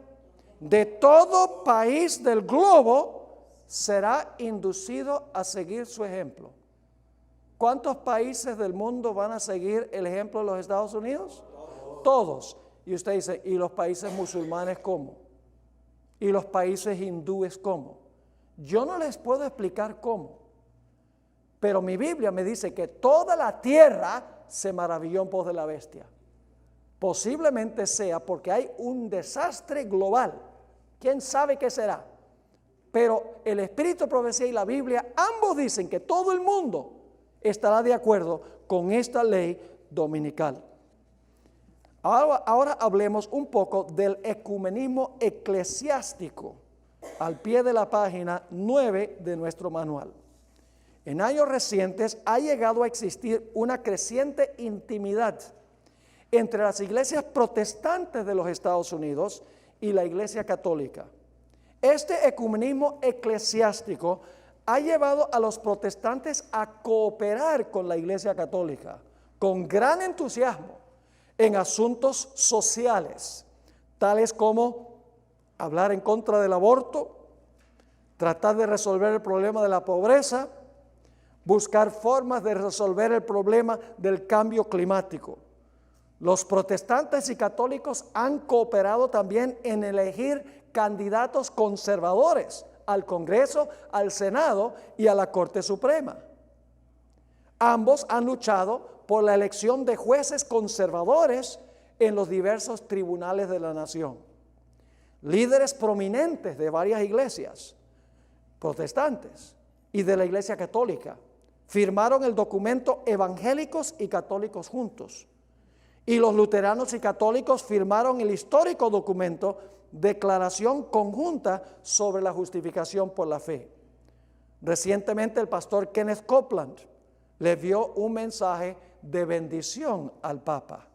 De todo país del globo será inducido a seguir su ejemplo. ¿Cuántos países del mundo van a seguir el ejemplo de los Estados Unidos? Todos. Y usted dice, ¿y los países musulmanes cómo? ¿Y los países hindúes cómo? Yo no les puedo explicar cómo, pero mi Biblia me dice que toda la tierra se maravilló en pos de la bestia. Posiblemente sea porque hay un desastre global. ¿Quién sabe qué será? Pero el Espíritu de Profecía y la Biblia, ambos dicen que todo el mundo estará de acuerdo con esta ley dominical. Ahora hablemos un poco del ecumenismo eclesiástico, al pie de la página 9 de nuestro manual. En años recientes ha llegado a existir una creciente intimidad entre las iglesias protestantes de los Estados Unidos y la Iglesia Católica. Este ecumenismo eclesiástico ha llevado a los protestantes a cooperar con la Iglesia Católica con gran entusiasmo en asuntos sociales, tales como hablar en contra del aborto, tratar de resolver el problema de la pobreza, buscar formas de resolver el problema del cambio climático. Los protestantes y católicos han cooperado también en elegir candidatos conservadores al Congreso, al Senado y a la Corte Suprema. Ambos han luchado por la elección de jueces conservadores en los diversos tribunales de la nación. Líderes prominentes de varias iglesias protestantes y de la Iglesia Católica firmaron el documento Evangélicos y Católicos Juntos. Y los luteranos y católicos firmaron el histórico documento Declaración Conjunta sobre la Justificación por la Fe. Recientemente el pastor Kenneth Copeland le dio un mensaje de bendición al Papa.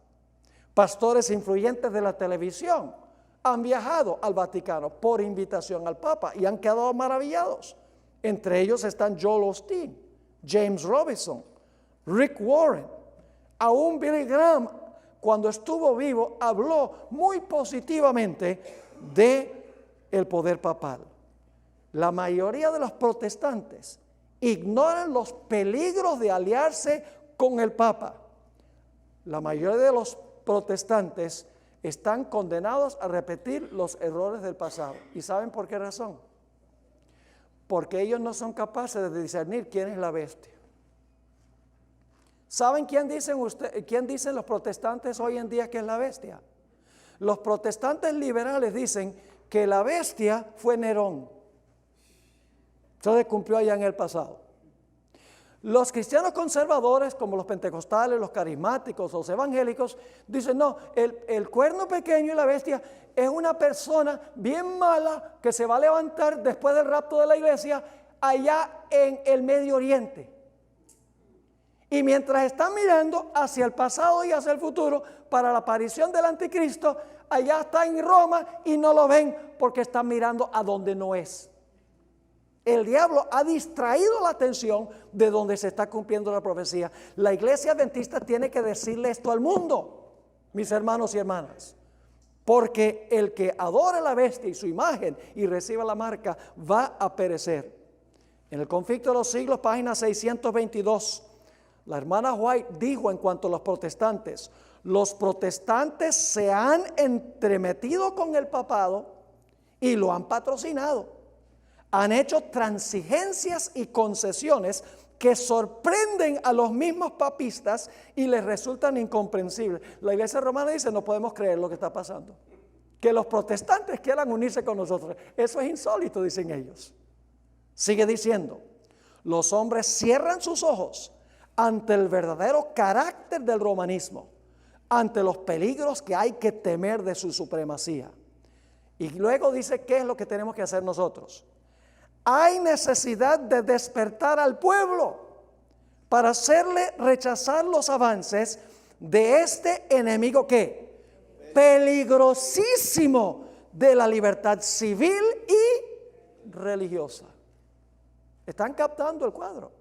Pastores influyentes de la televisión han viajado al Vaticano por invitación al Papa y han quedado maravillados. Entre ellos están Joel Osteen, James Robinson, Rick Warren, aún Billy Graham. Cuando estuvo vivo, habló muy positivamente de el poder papal. La mayoría de los protestantes ignoran los peligros de aliarse con el Papa. La mayoría de los protestantes están condenados a repetir los errores del pasado. ¿Y saben por qué razón? Porque ellos no son capaces de discernir quién es la bestia. ¿Saben quién dicen los protestantes hoy en día que es la bestia? Los protestantes liberales dicen que la bestia fue Nerón. Eso se cumplió allá en el pasado. Los cristianos conservadores, como los pentecostales, los carismáticos, los evangélicos, dicen no, el cuerno pequeño y la bestia es una persona bien mala que se va a levantar después del rapto de la iglesia allá en el Medio Oriente. Y mientras están mirando hacia el pasado y hacia el futuro para la aparición del anticristo, allá está en Roma y no lo ven porque están mirando a donde no es. El diablo ha distraído la atención de donde se está cumpliendo la profecía. La iglesia adventista tiene que decirle esto al mundo, mis hermanos y hermanas, porque el que adore la bestia y su imagen y reciba la marca va a perecer. En el Conflicto de los Siglos, página 622, la hermana White dijo en cuanto a los protestantes se han entremetido con el papado y lo han patrocinado. han hecho transigencias y concesiones que sorprenden a los mismos papistas y les resultan incomprensibles. La iglesia romana dice, no podemos creer lo que está pasando. Que los protestantes quieran unirse con nosotros. Eso es insólito, dicen ellos. Sigue diciendo, los hombres cierran sus ojos ante el verdadero carácter del romanismo, ante los peligros que hay que temer de su supremacía. Y luego dice, ¿qué es lo que tenemos que hacer nosotros? Hay necesidad de despertar al pueblo para hacerle rechazar los avances de este enemigo que peligrosísimo de la libertad civil y religiosa. ¿Están captando el cuadro?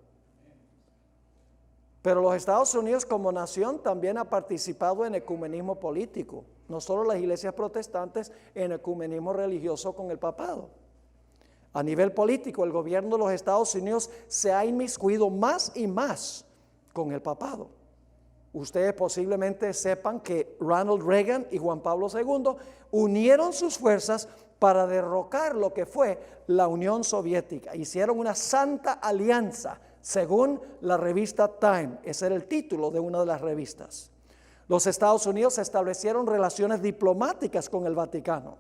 Pero los Estados Unidos como nación también ha participado en ecumenismo político, no solo las iglesias protestantes, en ecumenismo religioso con el papado. A nivel político, el gobierno de los Estados Unidos se ha inmiscuido más y más con el papado. Ustedes posiblemente sepan que Ronald Reagan y Juan Pablo II unieron sus fuerzas para derrocar lo que fue la Unión Soviética. Hicieron una santa alianza, según la revista Time. Ese era el título de una de las revistas. Los Estados Unidos establecieron relaciones diplomáticas con el Vaticano,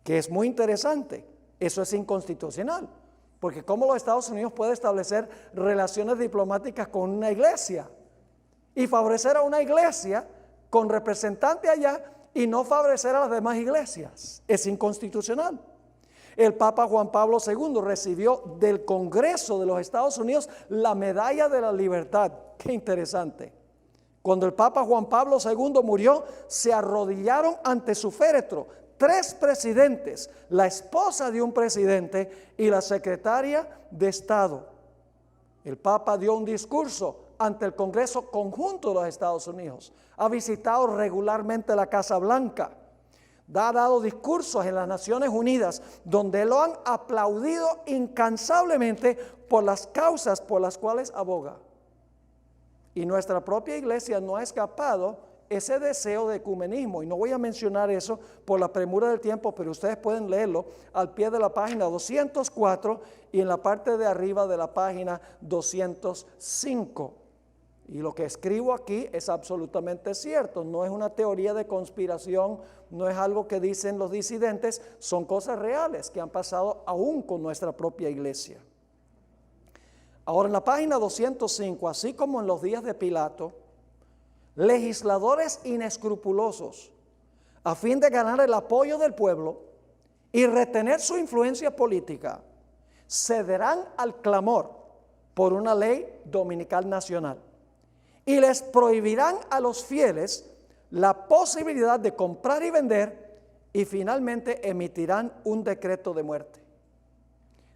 que es muy interesante. Eso es inconstitucional, porque ¿cómo los Estados Unidos pueden establecer relaciones diplomáticas con una iglesia y favorecer a una iglesia con representante allá y no favorecer a las demás iglesias? Es inconstitucional. El Papa Juan Pablo II recibió del Congreso de los Estados Unidos la Medalla de la Libertad. Qué interesante. Cuando el Papa Juan Pablo II murió, se arrodillaron ante su féretro 3 presidentes, la esposa de un presidente y la secretaria de Estado. El Papa dio un discurso ante el Congreso conjunto de los Estados Unidos. Ha visitado regularmente la Casa Blanca. Ha dado discursos en las Naciones Unidas donde lo han aplaudido incansablemente por las causas por las cuales aboga. Y nuestra propia iglesia no ha escapado ese deseo de ecumenismo, y no voy a mencionar eso por la premura del tiempo, pero ustedes pueden leerlo al pie de la página 204 y en la parte de arriba de la página 205. Y lo que escribo aquí es absolutamente cierto, no es una teoría de conspiración, no es algo que dicen los disidentes, son cosas reales que han pasado aún con nuestra propia iglesia. Ahora en la página 205, así como en los días de Pilato, legisladores inescrupulosos, a fin de ganar el apoyo del pueblo y retener su influencia política, cederán al clamor por una ley dominical nacional y les prohibirán a los fieles la posibilidad de comprar y vender y finalmente emitirán un decreto de muerte.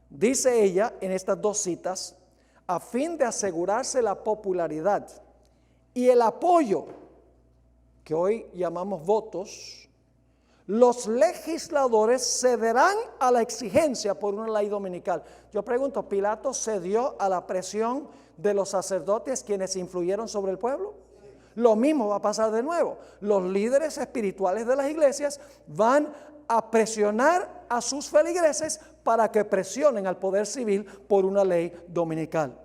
Dice ella en estas 2 citas, a fin de asegurarse la popularidad y el apoyo, que hoy llamamos votos, los legisladores cederán a la exigencia por una ley dominical. Yo pregunto, ¿Pilato cedió a la presión de los sacerdotes quienes influyeron sobre el pueblo? Lo mismo va a pasar de nuevo. Los líderes espirituales de las iglesias van a presionar a sus feligreses para que presionen al poder civil por una ley dominical.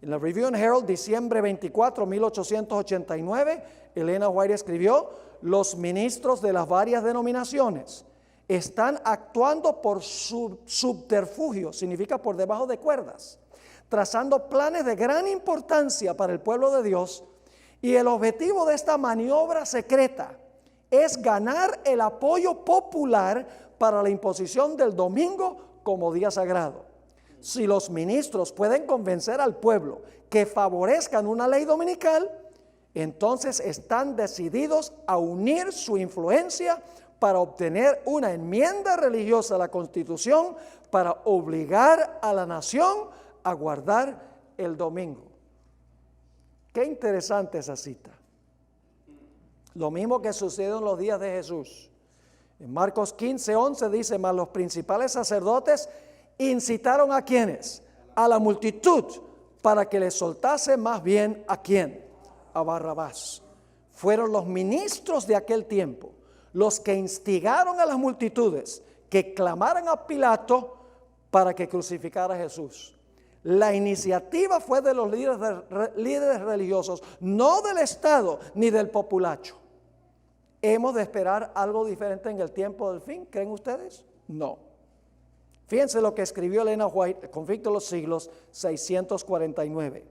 En la Review and Herald, diciembre 24, 1889, Elena White escribió, los ministros de las varias denominaciones están actuando por subterfugio, significa por debajo de cuerdas, trazando planes de gran importancia para el pueblo de Dios, y el objetivo de esta maniobra secreta es ganar el apoyo popular para la imposición del domingo como día sagrado. Si los ministros pueden convencer al pueblo que favorezcan una ley dominical, entonces están decididos a unir su influencia para obtener una enmienda religiosa a la Constitución para obligar a la nación a guardar el domingo. Qué interesante esa cita. Lo mismo que sucedió en los días de Jesús. En Marcos 15, 11 dice, mas los principales sacerdotes incitaron a quienes, a la multitud, para que les soltase más bien a quién, a Barrabás. Fueron los ministros de aquel tiempo los que instigaron a las multitudes que clamaran a Pilato para que crucificara a Jesús. La iniciativa fue de los líderes religiosos, no del Estado ni del populacho. ¿Hemos de esperar algo diferente en el tiempo del fin? ¿Creen ustedes? No. Fíjense lo que escribió Elena White, El conflicto de los siglos, 649.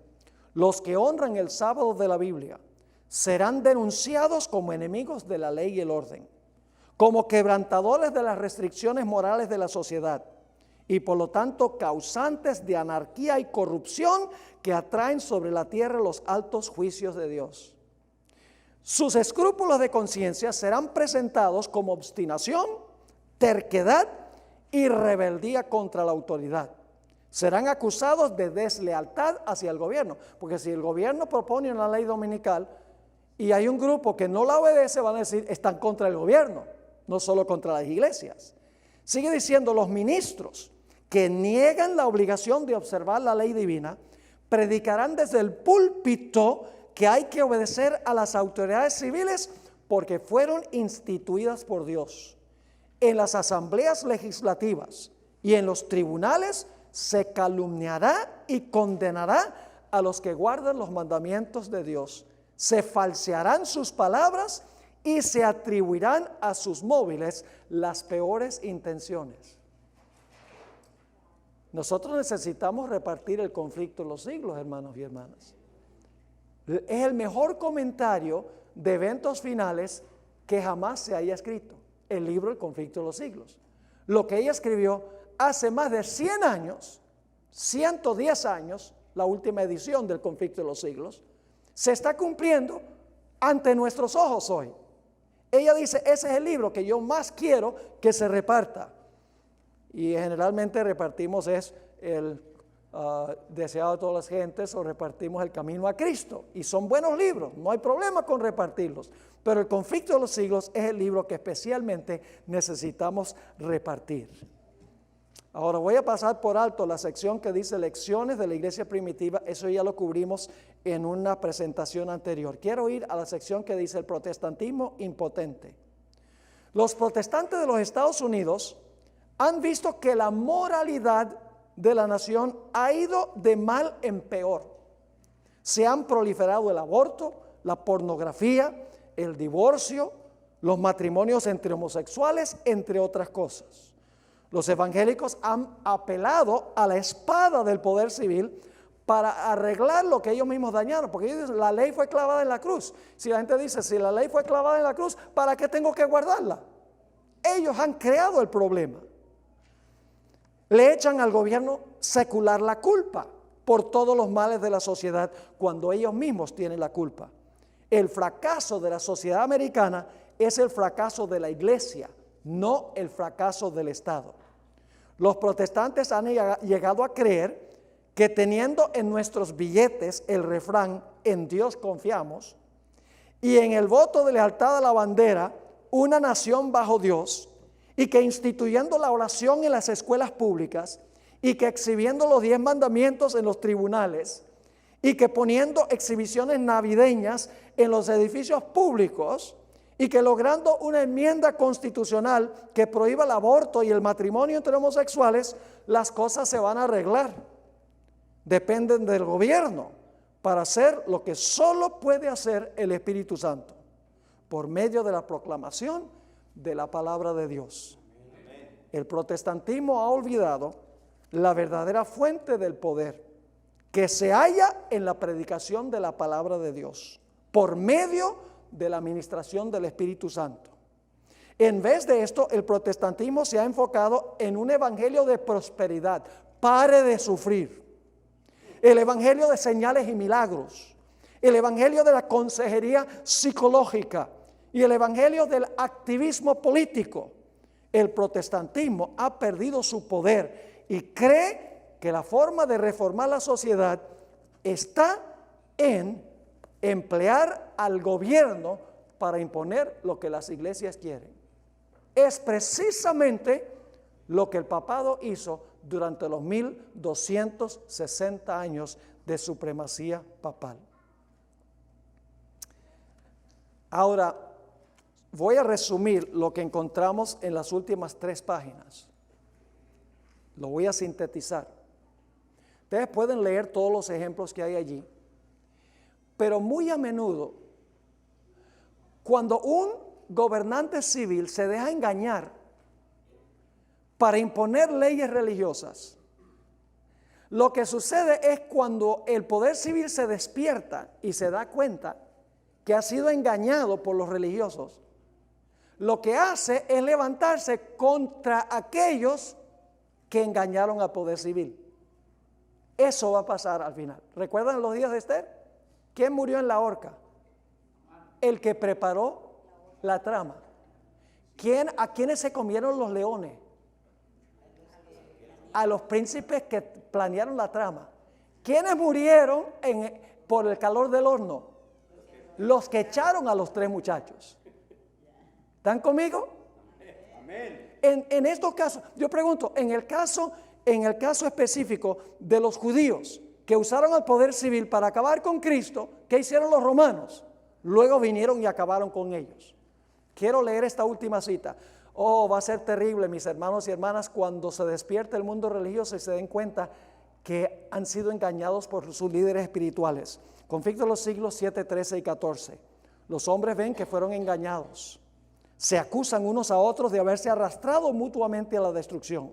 Los que honran el sábado de la Biblia serán denunciados como enemigos de la ley y el orden, como quebrantadores de las restricciones morales de la sociedad y por lo tanto causantes de anarquía y corrupción que atraen sobre la tierra los altos juicios de Dios. Sus escrúpulos de conciencia serán presentados como obstinación, terquedad y rebeldía contra la autoridad. Serán acusados de deslealtad hacia el gobierno, porque si el gobierno propone una ley dominical y hay un grupo que no la obedece, van a decir, están contra el gobierno, no solo contra las iglesias. Sigue diciendo, los ministros que niegan la obligación de observar la ley divina, predicarán desde el púlpito que hay que obedecer a las autoridades civiles porque fueron instituidas por Dios. En las asambleas legislativas y en los tribunales se calumniará y condenará a los que guardan los mandamientos de Dios. Se falsearán sus palabras y se atribuirán a sus móviles las peores intenciones. Nosotros necesitamos repartir el conflicto de los siglos, hermanos y hermanas. Es el mejor comentario de eventos finales que jamás se haya escrito, el libro El conflicto de los siglos. Lo que ella escribió hace más de 100 años, 110 años, la última edición del conflicto de los siglos, se está cumpliendo ante nuestros ojos hoy. Ella dice, ese es el libro que yo más quiero que se reparta. Y generalmente repartimos es el deseado de todas las gentes o repartimos el camino a Cristo. Y son buenos libros, no hay problema con repartirlos. Pero el conflicto de los siglos es el libro que especialmente necesitamos repartir. Ahora voy a pasar por alto la sección que dice lecciones de la iglesia primitiva. Eso ya lo cubrimos en una presentación anterior. Quiero ir a la sección que dice el protestantismo impotente. Los protestantes de los Estados Unidos han visto que la moralidad de la nación ha ido de mal en peor. Se han proliferado el aborto, la pornografía, el divorcio, los matrimonios entre homosexuales, entre otras cosas. Los evangélicos han apelado a la espada del poder civil para arreglar lo que ellos mismos dañaron, porque ellos dicen, la ley fue clavada en la cruz. Si la gente dice, si la ley fue clavada en la cruz, ¿para qué tengo que guardarla? Ellos han creado el problema. Le echan al gobierno secular la culpa por todos los males de la sociedad cuando ellos mismos tienen la culpa. El fracaso de la sociedad americana es el fracaso de la iglesia, no el fracaso del Estado. Los protestantes han llegado a creer que teniendo en nuestros billetes el refrán "en Dios confiamos" y en el voto de lealtad a la bandera "una nación bajo Dios", y que instituyendo la oración en las escuelas públicas, y que exhibiendo los 10 mandamientos en los tribunales, y que poniendo exhibiciones navideñas en los edificios públicos, y que logrando una enmienda constitucional que prohíba el aborto y el matrimonio entre homosexuales, las cosas se van a arreglar. Dependen del gobierno para hacer lo que solo puede hacer el Espíritu Santo, por medio de la proclamación de la palabra de Dios. El protestantismo ha olvidado la verdadera fuente del poder, que se halla en la predicación de la palabra de Dios, por medio de la administración del Espíritu Santo. En vez de esto, el protestantismo se ha enfocado en un evangelio de prosperidad. Pare de sufrir. El evangelio de señales y milagros. El evangelio de la consejería psicológica. Y el evangelio del activismo político. El protestantismo ha perdido su poder y cree que la forma de reformar la sociedad está en emplear al gobierno para imponer lo que las iglesias quieren. Es precisamente lo que el papado hizo durante los 1260 años de supremacía papal. Ahora, voy a resumir lo que encontramos en las últimas 3 páginas. Lo voy a sintetizar. Ustedes pueden leer todos los ejemplos que hay allí, pero muy a menudo, cuando un gobernante civil se deja engañar para imponer leyes religiosas, lo que sucede es cuando el poder civil se despierta y se da cuenta que ha sido engañado por los religiosos, lo que hace es levantarse contra aquellos que engañaron al poder civil. Eso va a pasar al final. ¿Recuerdan los días de Esther? ¿Quién murió en la horca? El que preparó la trama. ¿A quiénes se comieron los leones? A los príncipes que planearon la trama. ¿Quiénes murieron por el calor del horno? Los que echaron a los 3 muchachos. ¿Están conmigo? Amén. En estos casos, yo pregunto, en el caso específico de los judíos que usaron el poder civil para acabar con Cristo, ¿qué hicieron los romanos? Luego vinieron y acabaron con ellos. Quiero leer esta última cita. Oh, va a ser terrible, mis hermanos y hermanas, cuando se despierte el mundo religioso y se den cuenta que han sido engañados por sus líderes espirituales. Conflicto de los siglos 7, 13 y 14. Los hombres ven que fueron engañados. Se acusan unos a otros de haberse arrastrado mutuamente a la destrucción.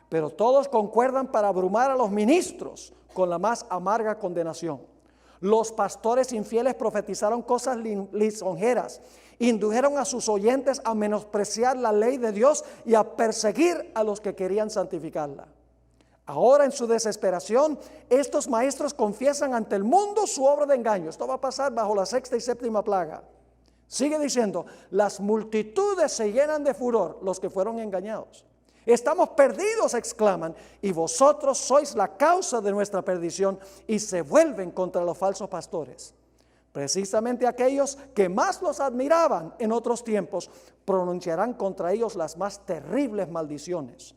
Pero todos concuerdan para abrumar a los ministros con la más amarga condenación. Los pastores infieles profetizaron cosas lisonjeras, indujeron a sus oyentes a menospreciar la ley de Dios y a perseguir a los que querían santificarla. Ahora, en su desesperación, estos maestros confiesan ante el mundo su obra de engaño. Esto va a pasar bajo la 6ª y 7ª plaga. Sigue diciendo, las multitudes se llenan de furor, los que fueron engañados. Estamos perdidos, exclaman, y vosotros sois la causa de nuestra perdición, y se vuelven contra los falsos pastores. Precisamente aquellos que más los admiraban en otros tiempos pronunciarán contra ellos las más terribles maldiciones.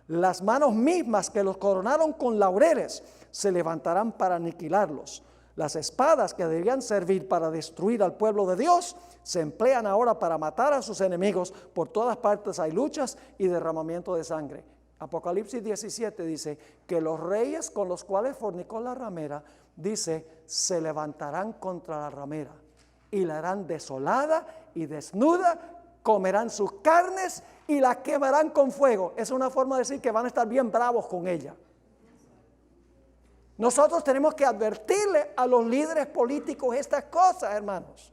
Las manos mismas que los coronaron con laureles se levantarán para aniquilarlos. Las espadas que debían servir para destruir al pueblo de Dios se emplean ahora para matar a sus enemigos. Por todas partes hay luchas y derramamiento de sangre. Apocalipsis 17 dice que los reyes con los cuales fornicó la ramera, dice, se levantarán contra la ramera y la harán desolada y desnuda, comerán sus carnes y la quemarán con fuego. Es una forma de decir que van a estar bien bravos con ella. Nosotros tenemos que advertirle a los líderes políticos estas cosas, hermanos,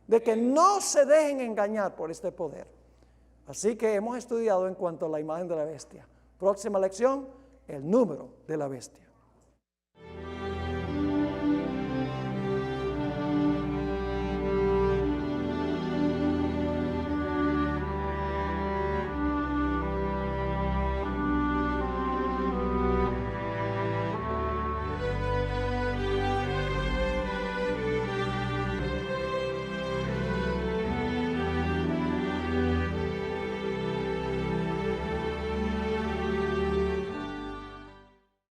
de que no se dejen engañar por este poder. Así que hemos estudiado en cuanto a la imagen de la bestia. Próxima lección, el número de la bestia.